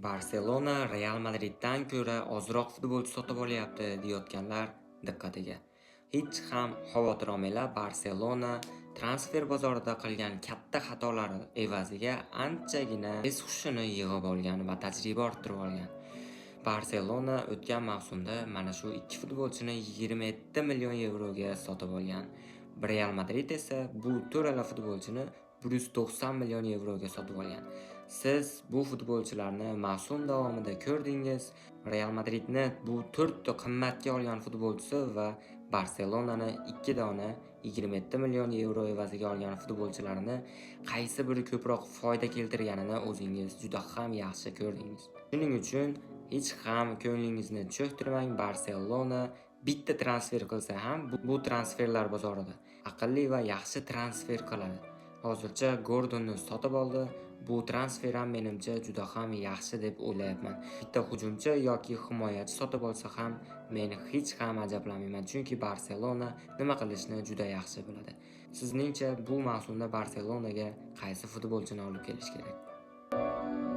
Barselona Real Madriddan ko'ra ozroq futbolchi sotib olyapti deyotganlar diqqatiga. Hech ham xavotir olmanglar, Barselona transfer bozorida qilgan katta xatolari evaziga anchagina es hushini yig'ib olgan va tajriba orttirib olgan. Barselona o'tgan mavsumda mana shu ikki futbolchini 27 million yevroga sotib olgan. Real Madrid esa bu to'rala futbolchini 190 million yevroga sotib olgan. Siz bu futbolchilarni mavsum davomida ko'rdingiz. Real Madridni bu 4 ta qimmatga olgan futbolchisi va Barselonani 2 dona 27 million yevro evaziga olgan futbolchilarini qaysi biri ko'proq foyda keltirganini o'zingiz juda ham yaxshi ko'rdingiz. Shuning uchun hech ham ko'nglingizni cho'ktirmang. Barselona bitta transfer qilsa ham bu transferlar bozorida aqlli va yaxshi transfer qiladi. Hozircha Gordonni sotib oldi. Bu transfer ham menimcha juda ham yaxshi deb o'ylayapman. Bitta hujumchi yoki himoyachi sotib olsa ham men hech ham ajablanmayman, chunki Barselona nima qilishni juda yaxshi biladi. Sizningcha bu mavsumda Barselonaga qaysi futbolchini olib kelish kerak?